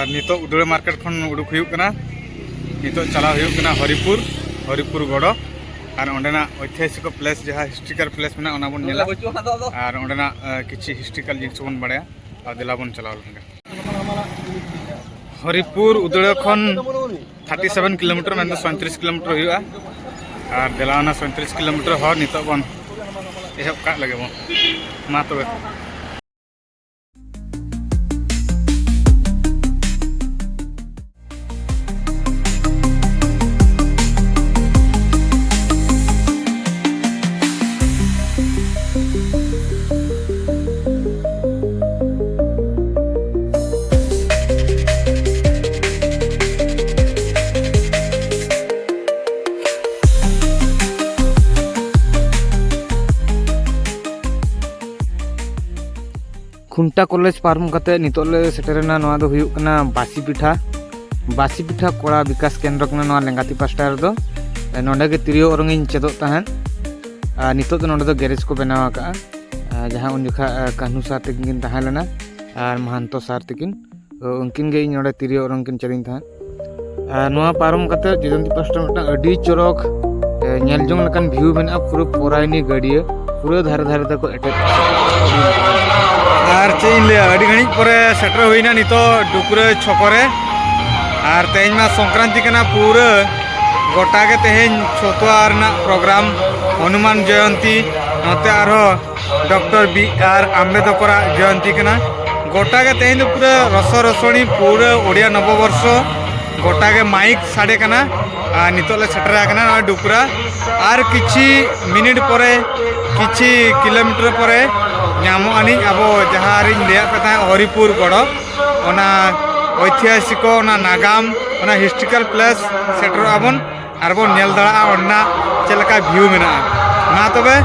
और नितो उदड़े मार्केट खन उडुक हुयुक कना नितो चला हुयुक कना हरिपुर गड़ो और ओंडेना ऐतिहासिक प्लेस जहाँ हिस्ट्रिकल प्लेस में ओना बन नेला और ओंडेना किछि हिस्ट्रिकल जिनिस बन बाड़ाया और दिला बन चलाव लंगा हरिपुर उदड़े खन 37 किलोमीटर मैं 37 किलोमीटर हुआ और दिलावना 37 किलोमीटर हर नितो बन एहब का लगे बन मा तबे खुंटा कॉलेज पारम करते नितोले सेटरना नवा दो हुयुक कना बासी पिठा कोड़ा विकास केंद्र कना नवा लेंगाती पास्टा रे दो नोंडे के तिरियो ओरंगिन चेदो तहन नितो तो नोंडे दो गैरेज को बनावा का जहां उन जखा कान्हू सार तकिन तहालेना और महंतो सार तकिन उनकिन गे नोंडे तिरियो ओरंगिन चरिन तहन नवा पारम करते जयंती पास्टा मटा अडी चोरक नेल जोंग लकन व्यू मेना पूरा पोराइनी गडिया पूरा धारे धारे तक एटेक और चेन ले अड़ी घड़ी परे सेटर हुईना नितो डुकरे छकरे और तेज में संक्रांति कना पूरा गोटा के तेज छोटुआ प्रोग्राम हनुमान जयंती नते आरो डॉक्टर बी.आर. आम्बेडकर जयंती कना गोटा के तेज पूरा रस रसणी पूरा ओडिया नववर्ष गोटा के माइक साड़े कना नितोले सेटर कना डुकरा और किछि मिनिट परे किछि किलोमीटर परे नामो आनी अब जहाँ लिया पे हरिपुर गड़ो ऐतिहासिक नागाम हिस्ट्रिकल प्लेस सेटर आबन और बन नेल दाड़ा चलका व्यू में ना तबे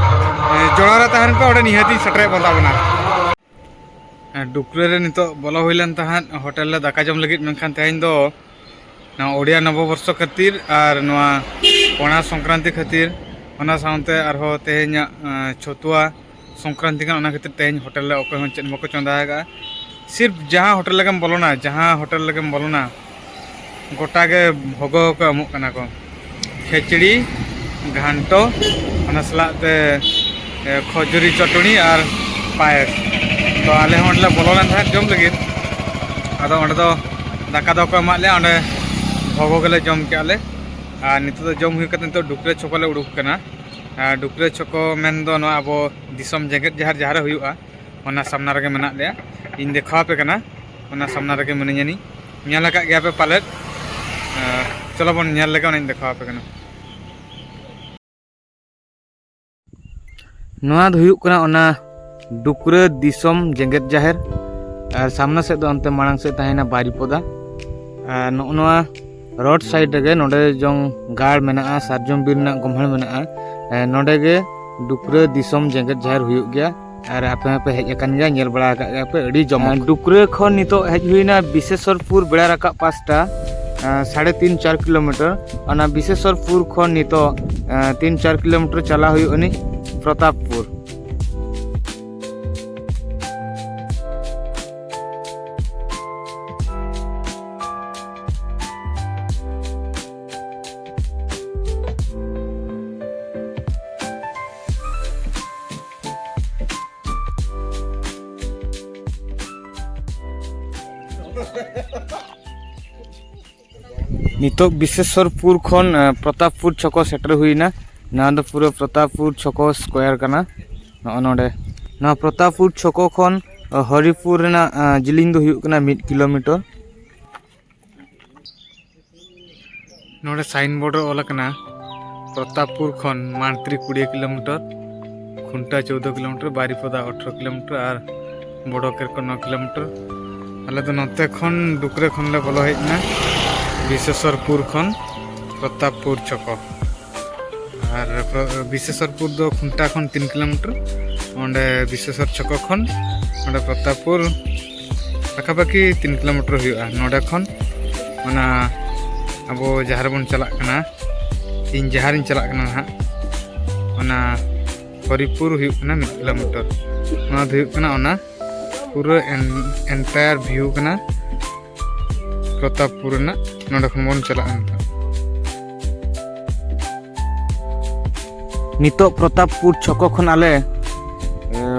जोड़ा तहन पे ओडे निहाती सेटर बताबना डुकरे रे नितो बोलो हुइलन तहन होटल ले दाका जम लगित मेनखान तेहन दो ना ओडिया नववर्ष खातिर और नवा पणा संक्रांति खातिर ओना साउंते आरो तेहन छतुआ संक्रांति का खातिर तेज होटल चेक मको चंदागा सिर्फ जहाँ होटल लगे बोलोना गोटा के भोग को एमोना को खेचड़ी घांटो सलाते खजुरी चटनी और पायस तो आले बोलोन जम लगे अद दाका दो एमाले भोग के जम के नित जम हो डुकरे छको उड़ूकना डुकरे छको मेन दो अब दिसम जेगेट जहार जहार हुआ सामना रगे मेना लिया इन देखा पे कना सामना रगे मिनानी नेल का गया पे पाले चलो बन नेल लगे देखा पे कना नवा हुयुक कना डुकरे दिसम जेगेट जहार और सामना से अंते मांग से तहना बारीपदा नवा रोड साइड रे नोडे जोंग गाड़ मेना सारजम बीर ना गम्हण मेना नोडे गे डुकरे दिसम जेगेट जहार हुयुक गया और आपे पे हेज अकन गया नेल बड़ा का पे अड़ी जमा डुकरे खन नितो हेज हुइना विशेषरपुर बेड़ा राका पास्टा 3.5-4 किलोमीटर ओना विशेषरपुर खन नितो 3-4 किलोमीटर चला हुयुनी प्रतापपुर नितो विशेषरपुर खन प्रतापपुर छको सेटर हुईना ना दो पूरा प्रतापपुर छको स्क्वायर कना नोडे ना प्रतापपुर छको खन हरिपुर ना जिलिंग दो हुयुक कना 1 किलोमीटर नोडे साइन बोर्ड ओला कना प्रतापपुर खन मानत्री 20 किलोमीटर खुंटा 14 किलोमीटर बारीपदा 18 किलोमीटर और बड़ोकेर को 9 किलोमीटर अले तो नते खन डुकरे खन ले बोलो हेजना विशेषरपुर खन प्रतापपुर छको और विशेषरपुर दो खुंटा खन 3 किलोमीटर ओंडे विशेषर छको खन ओंडे प्रतापपुर पाखापाखि 3 किलोमीटर हुआ नोडे खन ओना अब जहार बन चला कना इन जहार चला कना हा ओना हरिपुर हुआ 1 किलोमीटर ओना पूरा एंटायर व्यू कना प्रतापपुर नोडे खन बन चला नितो प्रतापपुर छको खन आले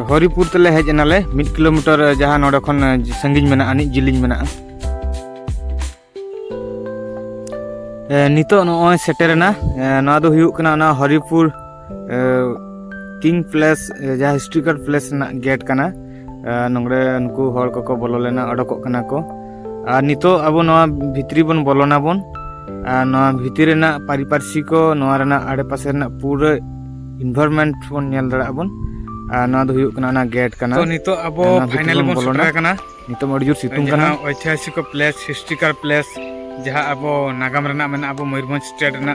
हरिपुर तेले हेज एनाले 1 किलोमीटर जहाँ नोडे खन संगिन मेना आनी जिलिंग मेना नितो नोय सेटेरना ना दो हुयुक कना ना हरिपुर किंग प्लेस जहाँ हिस्ट्रिकल प्लेस ना गेट कना नोंगरे उनको हर को बोलो लेना अडको कना को नितो अब नवा भितरी बन बोलोना बन नवा भितरी ना पारिपार्शी को नवा रेना आड़े पासे ना पूरे इन्वायरमेंट बन नेल दड़ा बन नवा दो हुयुक कना ना गेट कना तो नितो अब फाइनली बन सेटरा कना नितो मडजुर सितुंग कना ऐतिहासिक प्लेस हिस्ट्रिकल प्लेस जहाँ अब नागाम रेना मेना अब मयूरभंज स्टेट रेना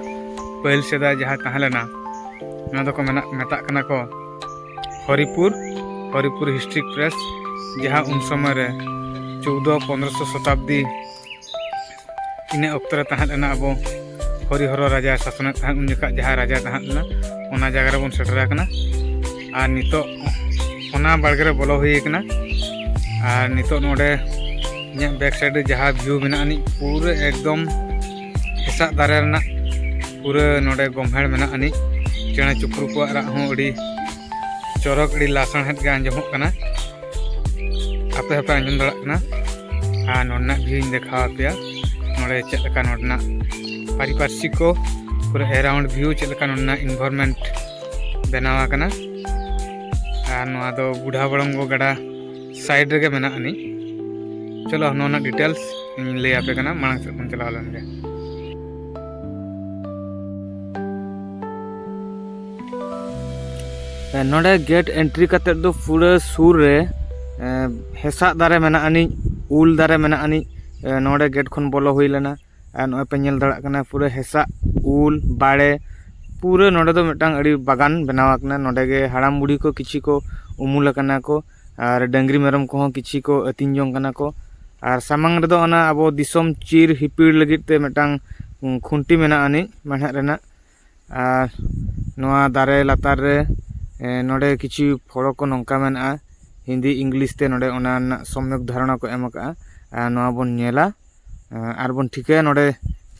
पहल सेदा जहाँ तहलेना ना दो को मेता कना को हरिपुर हिस्ट्रिक प्लेस जहाँ उन समय रे 14-15 शताब्दी इन अक्त तहना अब हरिहर राजा शासन उन जगह जहाँ राजा तहना उना जगह रे बन सेटरा कना और नितो उना बाड़गे बोलो हुई कना और नितो नोडे इन बैक साइड जहाँ व्यू मेना आनी पूरे एकदम हेसा दारे रेना पूरे नोडे गमहेड़ मेना आनी चेणे चुपरू को राग हों अड़ी चौरक अड़ी लासन हेड के आंजमोग कना आपे हपे आंजम दड़ा कना आ नोडना व्यू देखा पे नोडे चेलका नोडना पारिपार्शी को पूरे अराउंड व्यू चेलका नोडना इन्वायरमेंट बनावा कना आ नोआ दो बुढ़ा बड़ंगो गड़ा साइड रे मेना आनी चलो नोना डिटेल्स ले आपे कना मांग से बन चला लेंगे नोडे गेट एंट्री करते दो पूरे सूर रे हेसा दारे मेना आनी उल दारे मेना आनी नोडे गेट खन बोलो हुई लेना नोए पे नेल दड़ा कना पूरे हेसा उल बाड़े पूरे नोडे दो मिटांग अड़ी बागान बनावा कना नोडे गे हाड़ाम बुढ़ी को किछि को उमुल कना को और डंगरी मेरम को किछि को अतिन जोंग कना को और सामंग रे दो ओना अबो दिसोम चीर हिपीड़ लगित ते मिटांग खुंटी मेना आनी मेना रेना और नोआ दारे लातार रे नोडे किछि फोड़ो को नौका मेना हिंदी इंग्लिश ते नोडे ओना सम्यक धारणा को एम का नोआ बन नेला और बन ठिका नोडे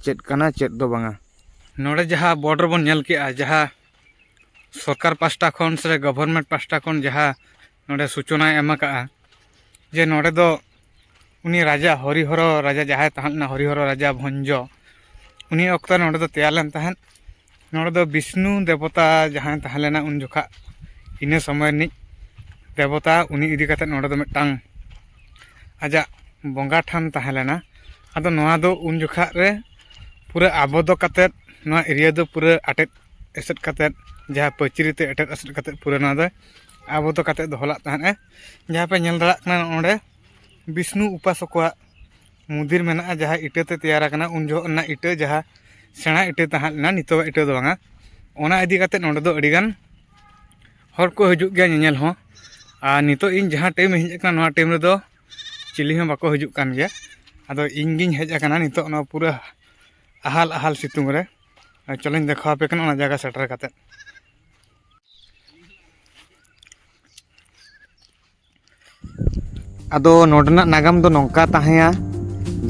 चेद कना चेद दो बांगा नोडे जहाँ बॉर्डर बन नेल के जहाँ सरकार पास्टा खन से गवर्नमेंट पास्टा खन जहाँ नोडे सूचना एम का जे नोडे दो उनी राजा हरिहर राजा जहाँ तहना हरिहर राजा भंज उनी अक्त नोडे दो तैयार लेन तहन नोडे दो विष्णु देवता जहाँ तहलेना उन जोखा इन समय नि देवता उनी इदी कते नोडे दो मिटांग आजा बंगा ठान तहलेना आदो नोआ दो उन जोखा रे पूरा आबोद कते नोआ एरिया दो पूरा अटेट एसेट कते जहाँ पचरी ते अटेट एसेट कते पूरा नोआ दो आबोद कते दोहला तहन जहाँ पे नेल दड़ा कना नोडे विष्णु उपासक मंदिर मेना जहाँ इटे ते तैयार कना उन जो ना इटे जहाँ सेना इटे तहना नितो इटे दो बांगा ओना इदी कते नोडे दो अडिगान हर को हजू गया नेल हो और नितो इन जहाँ टाइम हेज कना नोआ टाइम रे दो चिली हो बाको हजू कान गया आदो इन गिन हेज कना नितो ना पूरा आहाल आहाल सितुंग रे चलो देखा पे कना ओना जगह सेटर कते आदो नोडना नागाम दो नौका ताहेया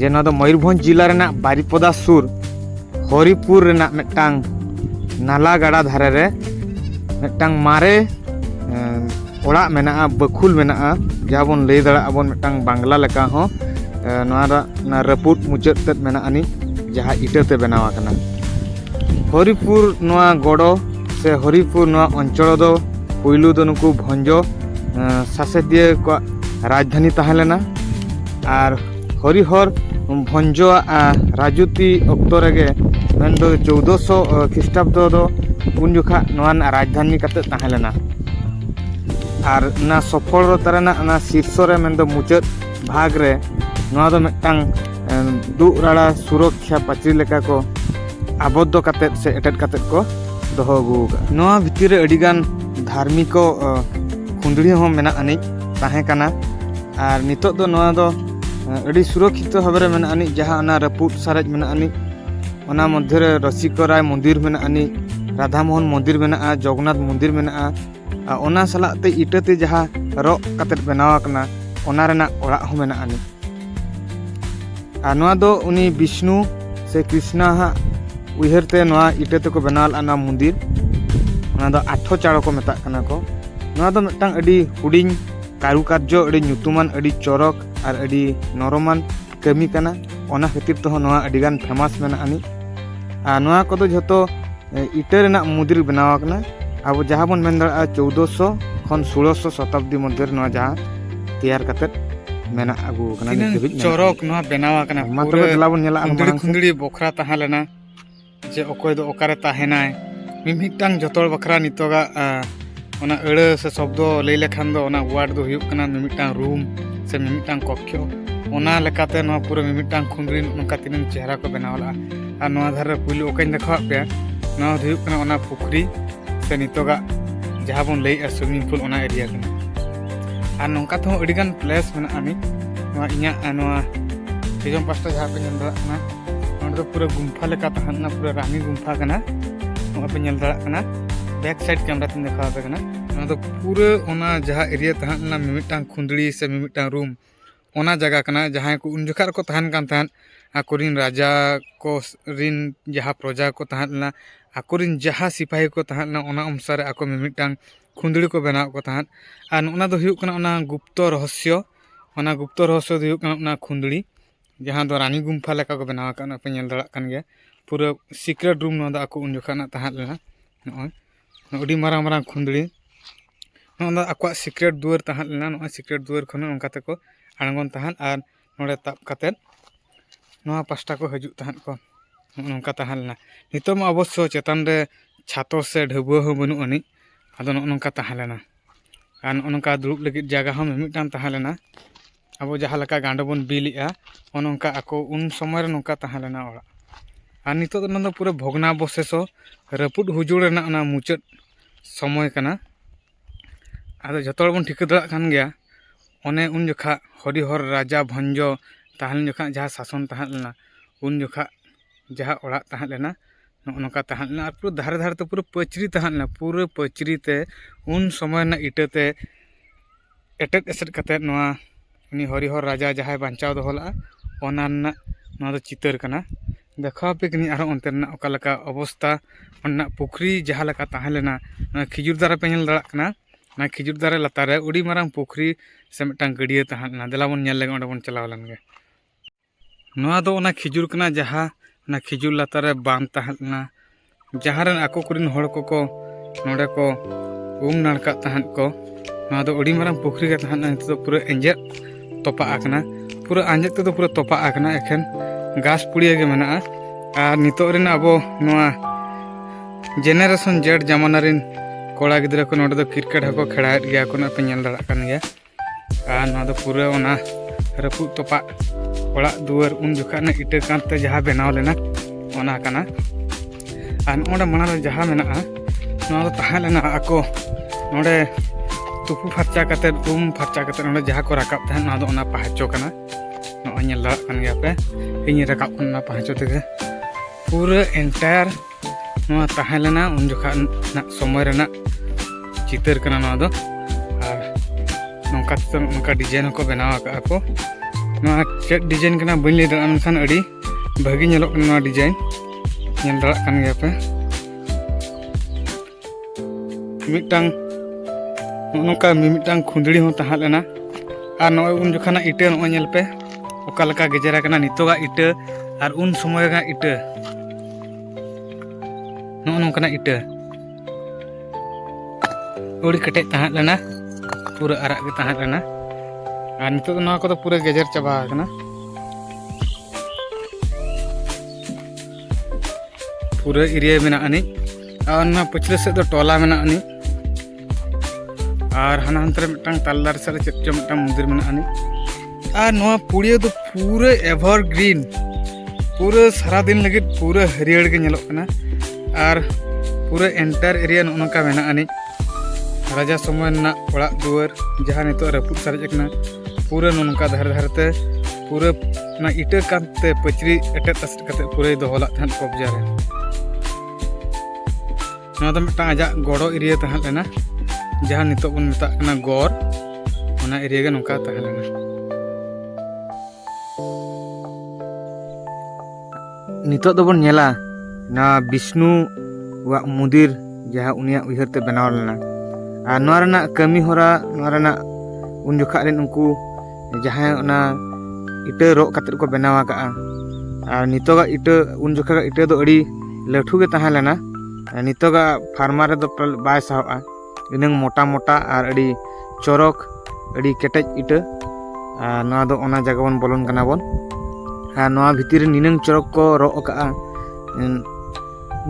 जे ना दो मयूरभंज जिला रेना बारिपदा सुर हरिपुर रेना मिटांग नाला गाड़ा धारे रे मिटांग मारे ओड़ा मेना बखुल मेना जहाँ बन लई दड़ा बन मिटांग बांग्ला लेका हो ना रपुट मुचाद तक मेना आनी जहाँ इटाते बनावा कना हरिपुर नोआ गड़ो से हरिपुर नोआ अंचल दो पुइलू दो नुकु भंजो शासकीय को राजधानी तहलेना और हरिहर भंजो राजूती अक्त रेगे मेन दो 1400 ख्रीष्टाब्द दो उन जोखा नोआ राजधानी कते तहलेना और ना सफलता ना शीर्ष रे मेन दो मुचाद भाग रे नोआ दो मिटांग दु राड़ा सुरक्षा पाचरी लेका को आबद्ध कते से एटेट कते को दोहो अगु नोआ भितर रे अडिगान धार्मिक खुंदड़ी हो मेना आनी ताहे कना और नितो दो नोआ दो अड़ी सुरक्षित भाव रे मेना आनी जहाँ ना रपुट सारेज मेना आनी ओना मध्य रे रसिक राय मंदिर मेना आनी राधा मोहन मंदिर मेना जगन्नाथ मंदिर मेना ओना सलाते इटाते जहाँ रॉक कते बनावा कना ओना रेना ओड़ा हो मेना आनी और नवा दो उनी विष्णु से कृष्णा हाँ उयहरते नवा इटे तको बनाल आना मंदिर ओना दो आठो चाड़ो को मेता कना को नवा दो मिटटांग अडी हुडिंग कारुकार्य अडी ᱧᱩᱛᱩᱢᱟᱱ अडी चौरक और अडी नरमान कमी कना ओना खातिर तो नवा अडीगान फेमस मेना आनी और नवा को जो इटे रेना मंदिर बनावा कना अब जहाँ बन मेन दाड़ा 1400 खन 1600 शताब्दी मध्य नवा जहाँ तैयार करते मेना आगू कना चौरक नवा बनावा कना मात्र गला बन नेला खुंदड़ी खुंदड़ी बखरा तहा लेना जे ओकोय दो ओकारे ताहेनाय मिमिटांग जतोड़ बखरा नितोगा ओना अड़ से शब्द लई लेखान दो ओना वार्ड दो हुयुग कना मिमिटांग रूम से मिमिटांग कक्ष ओना लेकाते नवा पूरा मिमिटांग खुंदड़ी नोका तिनन चेहरा को बनावला और नवा धारे पुइलो ओकाኝ देखाव पे नवा हुयुग कना ओना पुखरी से नितोगा जहाँ बन लई स्विमिंग पूल ओना एरिया कना और नोका तो अडिगान प्लेस मेना आनी नवा इኛ नवा तेजम पास्टा जहाँ पे नेल दाड़ा कना नोंडे पूरा गुम्फा लेका तहना पूरा रानी गुम्फा कना नोका पे नेल दाड़ा कना बैक साइड कैमरा तीन देखा पे कना नोंडे पूरा ओना जहाँ एरिया तहना मिमिटांग खुंदड़ी से मिमिटांग रूम ओना जगह कना जहाँ को उन जखा को तहन कान तहन आकोरिन राजा को रिन जहाँ प्रजा को तहना आकोरिन जहाँ सिपाही को तहना ओना अनुसार आको मिमिटांग खुंदड़ी को बनाव को तहन और ओना दो हुयुग कना ओना गुप्त रहस्य दो हुयुग कना ओना खुंदड़ी जहाँ दो रानी गुम्फा लेका को बनाव कना पे नेल दाड़ा कन गया पूरा सीक्रेट रूम नोदा आको उन जखा ना तहन लेना नोय अडी मारांग मारांग खुंदड़ी नोदा आको सीक्रेट दुआर तहन लेना नोय सीक्रेट दुआर खन ओनका ते को आंगन तहन और नोडे ताप काते नोआ पास्टा को हजू तहन को नोंका तहन लेना नितो मा अवश्य चेतान रे छातो से ढबुआ हो बनु अनि आदो नोंका तहन लेना और नोंका दुरुब लगित जगह हम मिटान तहन लेना अब जहाँ लका गांडो बन बिलिया ओनोंका आको उन समय रे नोंका तहन लेना ओड़ा और नितो दो पूरा भग्नावशेषो रपुद हुजुड़ रेना ओना मुचाद समय कना आदो जतो बन ठिका दाड़ा कान गया ओने उन जखा हरिहर राजा भंज तहन जखा जहाँ शासन तहन लेना उन जखा जहाँ ओड़ा तहन लेना नोंका तहन लेना और पूरा धारे धारे तो पूरा पचरी तहन लेना पूरा पचरी ते उन समय ना इटाते एटेट एसेट कते नोआ उनी हरिहर राजा जहाँ बांचाव दोहला ओना ना नोआ दो चितर कना देखा पे कि आरो अंतर ना ओका लका अवस्था ओना पुखरी जहाँ लका तहन लेना खिजुर दारा पे नेल दाड़ा कना ना खिजुर दारे लातार रे उडी मारांग पुखरी से मिटांग गडिया तहन लेना देला बन नेल लेगे ओंडे बन चलाव लेन गे नोआ दो ओना खिजुर कना जहाँ ना खिजुर लातार रे बांध तहन लेना जहाँ रेन आको कुरिन हड़ को नोडे को नाड़का तहन को नोआ दो उडी मारांग पुखरी के तहन नितो दो पूरा एंजेद तोपा आकना पूरा आंजेद ते दो पूरा तोपा आकना एखन घास पुड़िया के मेना और नितो रेन अब नोआ जेनारेशन जेड जमाना रिन कोड़ा गिद्रा को नोडे दो क्रिकेट हको खेड़ाएद गया को ना पे नेल दाड़ा कान गया और नोआ दो पूरा ओना रपुद तोपा ओड़ा दुआर उन जखा ना इटा कांते जहाँ बनाव लेना ओना काना और नोडे माना जहाँ मेना नोआ दो तहन लेना आको नोडे तुपु फरचा कते रूम फरचा कते नोडे जहाँ को राकाब तहन नोआ दो ओना पहाचो कना नोआ नेल दाड़ा कान गया पे इन राकाब कना पहाचो तेगे पूरा एंटायर नोआ तहन लेना उन जखा ना समय रेना चितर कना नोआ दो और नोंका तो नोंका डिजाइन को बनाव का को नोआ चेक डिजाइन कना बइन ले दाड़ा मेनखान अड़ी भागी नेलोग कना नोआ डिजाइन नेल दाड़ा कान गया पे मिटांग नोंका मिमिटांग खुंदड़ी हो तहन लेना और नोय उन जखा इटा नोय नेल पे ओका लका गेजेरा कना नितोगा इटा और उन समय का इटा नोंका इटा उड़ी कटे तहन लेना पूरा आराग के तहन लेना और नितो तो नोआ को तो पूरा गेजेर चाबा कना पूरा एरिया मेना आनी और ना पछले से तो टोला मेना आनी और हाना हंतरे मिटांग तालदार से चेपचे मिटांग मंदिर मेना आनी और नोआ पुड़िया तो पूरा एवरग्रीन पूरा सारा दिन लगे पूरा हरियर के नेलोग कना और पूरा एंटायर एरिया नोका मेना आनी राजा समय ना ओड़ा दुआर जहाँ नितो रपुद सारेज कना पूरा नोका धार धारते पूरा ना इटा कांते पचरी एटेट एसेट कते पूरा दोहला तहन कब्जा रे नोआ दो मिटांग आजा गड़ो एरिया तहन लेना जहाँ नितो बन मेता कना गौर ओना एरिया के नोका तहन लेना नितो दोबन नेला ना विष्णु वा मंदिर जहाँ उनिया उयहर ते बनाव लेना और नोआ रेना कमी होरा नोआ रेना उन जोखा रेन उनको जहाँ उना इटा रो कतर को बनावा का और नितोगा इटा उन जोखा का इटा दो अड़ी लठू के तहां लेना नितोगा फार्मर रे दो बाय साहबा इनंग मोटा मोटा और अड़ी चोरक अड़ी केटेज इटा नोआ दो ओना जगह बन बोलन कना बन और नोआ भितिर निनंग चोरक को रो का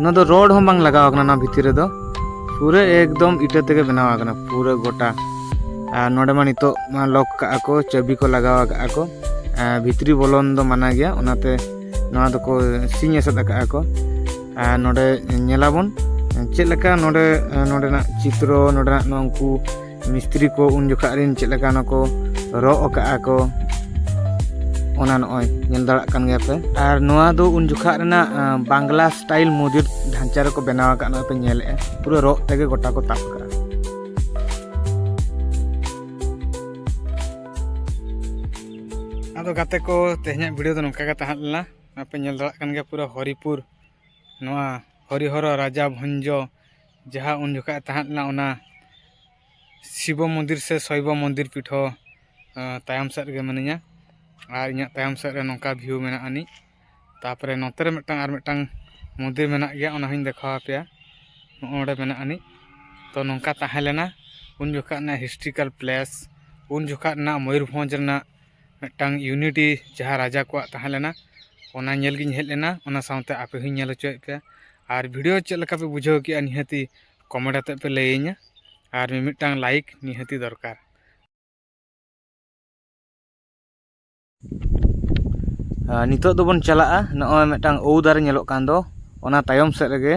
ना दो रोड हम बांग लगाव कना ना भितिर दो पूरे एकदम इटा तेगे बनावा कना पूरे गोटा नोडे मा नितो लॉक का को चाबी को लगावा का को भितरी बोलन दो माना गया ओनाते नोआ दो को सिंह एसद का को नोडे नेलाबन चेक लका नोडे नोडे ना चित्रो नोडे ना नोंकू मिस्त्री को उन जोखा रिन चेक लका नको रो का को ओना नय नेल दाड़ा कान गया पे और नोआ दो उन जोखा रेना बांग्ला स्टाइल मन्दिर ढांचा रे को बनावा का न पे नेले पूरा रो तेगे गोटा को ताप का आदो गाते को तेहना वीडियो दो नोका का तहां लेना ना पे नेल दाड़ा कान गया पूरा हरिपुर नोआ हरिहर राजा भंजो जहाँ उन जोखा तहां लेना ओना शिव मंदिर से शैव मंदिर पीठो तायम सेट गे मनिया और इन तायम सेट रे नोका व्यू मेना आनी तापरे नोते रे मिटांग आर मिटांग मंदिर मेना गया ओना हईं देखावा पेया नोडे मेना आनी तो नोका ताहे लेना उन जोखा ना हिस्ट्रिकल प्लेस उन जोखा ना मयूरभंज रेना मिटांग यूनिटी जहाँ राजा को ताहे लेना ओना नेल गिन हेज लेना ओना साउते आपे हईं नेल होचोय पे और वीडियो चेक लका पे बुझाव किया निहाती कमेंट आते पे लैइया और मिमिटांग लाइक निहाती दरकार नितो दो बन चला नॉय मिटांग औ दारे नेलोक कान दो ओना तायम सेट रेगे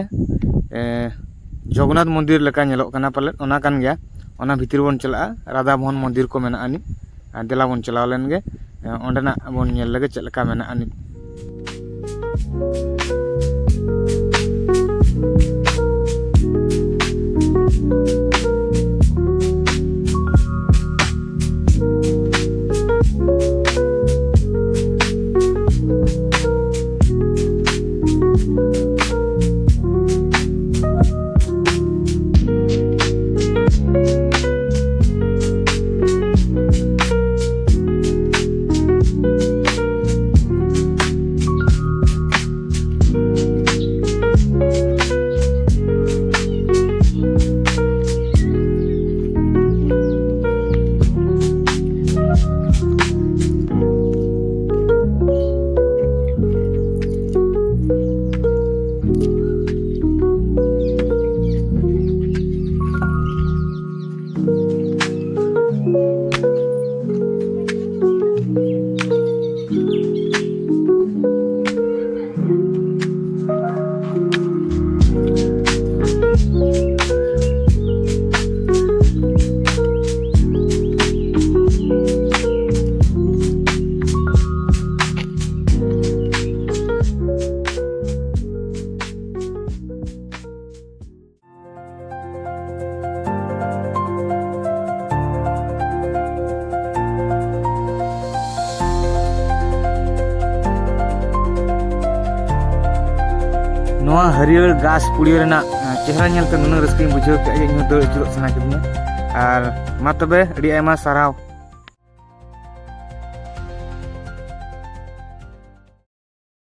जगन्नाथ मंदिर लेका नेलोक काना पाले ओना कान गया ओना भितिर बन चला राधा मोहन मंदिर को मेना आनी देला बन चलाव लेन गे ओंडेना बन नेल लेगे चेक लेका मेना आनी नोआ हरियर घास पुड़ियो रेना चेहरा नेलते नुना रस्किंग बुझाव के इन दो अचुरक सना किदिया और मा तबे अडी आयमा साराव।